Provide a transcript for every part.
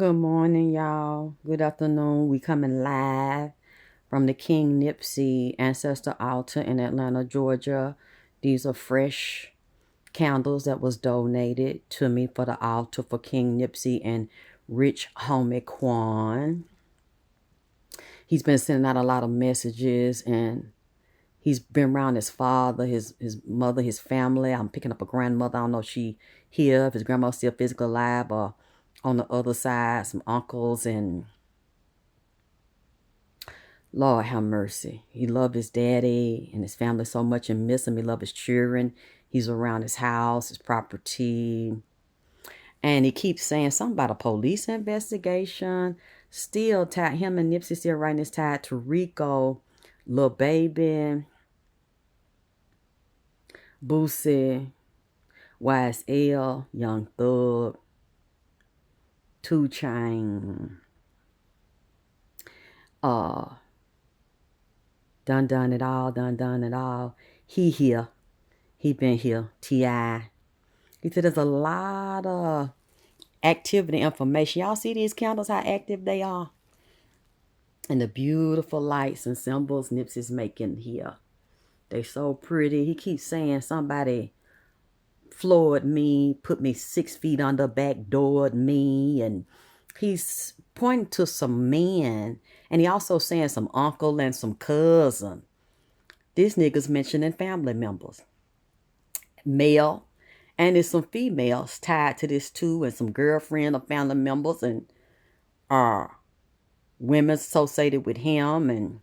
Good morning, y'all. Good afternoon. We coming live from the King Nipsey Ancestor Altar in Atlanta, Georgia. These are fresh candles that was donated to me for the altar for King Nipsey and rich homie Quan. He's been sending out a lot of messages and he's been around his father, his mother, his family. I'm picking up a grandmother. I don't know if she here, if his grandma's still physically alive, or on the other side, some uncles, and Lord have mercy. He loved his daddy and his family so much and miss him. He loved his children. He's around his house, his property. And he keeps saying something about a police investigation. Still tied, him and Nipsey still writing this tied to Rico, Lil Baby, Boosie, YSL, Young Thug, 2 Chain, done it all. He here. He been here. T.I. He said there's a lot of activity information. Y'all see these candles, how active they are? And the beautiful lights and symbols Nipsey's making here. They so pretty. He keeps saying somebody floored me, put me 6 feet under, backdoored me, and he's pointing to some men, and he also saying some uncle and some cousin. This nigga's mentioning family members, male, and there's some females tied to this too, and some girlfriend or family members, and women associated with him. And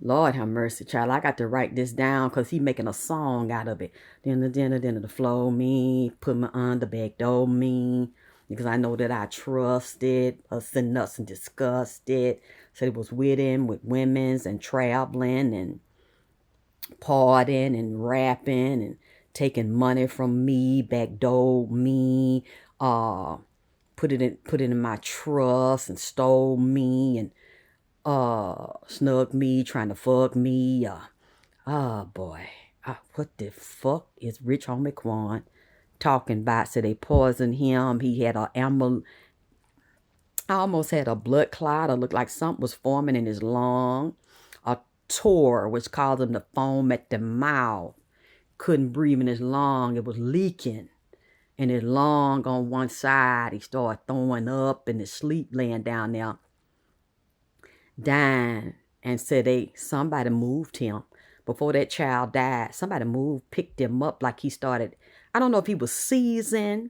Lord have mercy, child. I got to write this down because he making a song out of it. Then the flow me, put me on the back door me. Because I know that I trusted, sin nuts and disgusted. Said it was with him, with women's and traveling and partying and rapping and taking money from me, backdoor me, put it in my trust and stole me and snug me, trying to fuck me. Boy. What the fuck is rich homie Quan talking about? So they poisoned him. He had I almost had a blood clot. It looked like something was forming in his lung. A tor, which caused him to foam at the mouth. Couldn't breathe in his lung. It was leaking in his lung on one side. He started throwing up in his sleep, laying down there, dying. And said somebody moved him. Before that child died, somebody picked him up like he started, I don't know if he was seasoned,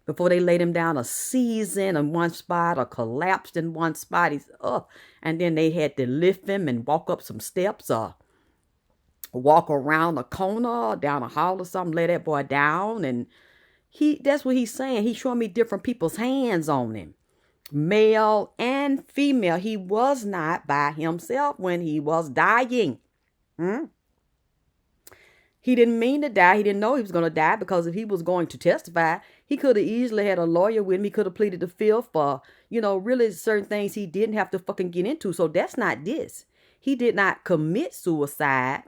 before they laid him down, a season in one spot or collapsed in one spot. He's up. And then they had to lift him and walk up some steps or walk around a corner, down a hall or something, lay that boy down. And that's what he's saying. He's showing me different people's hands on him. Male and female. He was not by himself when he was dying. He didn't mean to die. He didn't know he was going to die, because if he was going to testify, he could have easily had a lawyer with him. He could have pleaded the fifth for, really certain things he didn't have to fucking get into. So that's not this. He did not commit suicide.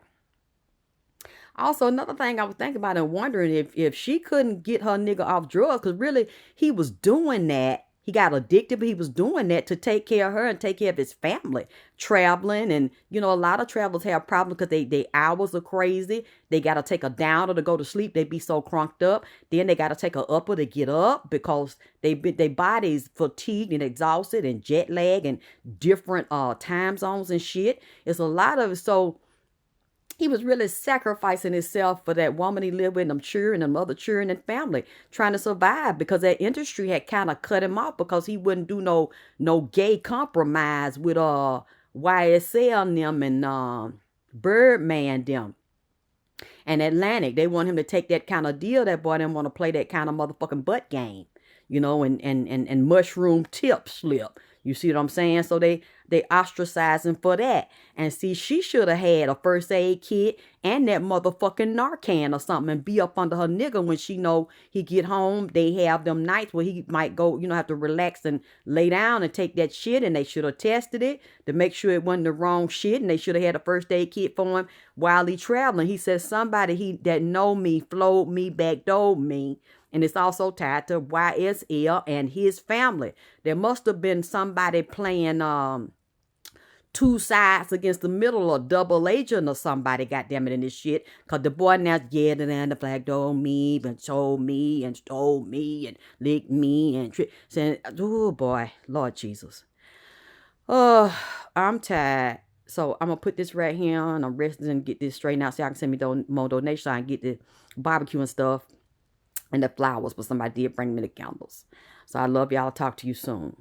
Also, another thing I was thinking about and wondering if she couldn't get her nigga off drugs, because really he was doing that. He got addicted, but he was doing that to take care of her and take care of his family. Traveling, and, a lot of travelers have problems because they hours are crazy. They got to take a downer to go to sleep. They be so crunked up. Then they got to take a upper to get up because their body's fatigued and exhausted and jet lag and different time zones and shit. It's a lot of it. So he was really sacrificing himself for that woman he lived with, them children, them other children and family, trying to survive, because that industry had kind of cut him off because he wouldn't do no gay compromise with YSL and them and Birdman them. And Atlantic, they want him to take that kind of deal. That boy didn't want to play that kind of motherfucking butt game, and mushroom tip slip. You see what I'm saying? So they ostracized him for that. And see, she should have had a first aid kit and that motherfucking Narcan or something and be up under her nigga when she know he get home. They have them nights where he might go, have to relax and lay down and take that shit. And they should have tested it to make sure it wasn't the wrong shit. And they should have had a first aid kit for him while he traveling. He says somebody that know me, flowed me, backdoored me. And it's also tied to YSL and his family. There must have been somebody playing two sides against the middle, or double agent or somebody, goddamn it, in this shit. Cause the boy now, yeah, the flag told me and told me and stole me and licked me and saying, oh boy, Lord Jesus. Oh, I'm tired. So I'm gonna put this right here and I'm resting and get this straightened out so y'all can send me more donations so I can get the barbecue and stuff and the flowers, but somebody did bring me the candles. So I love y'all. I'll talk to you soon.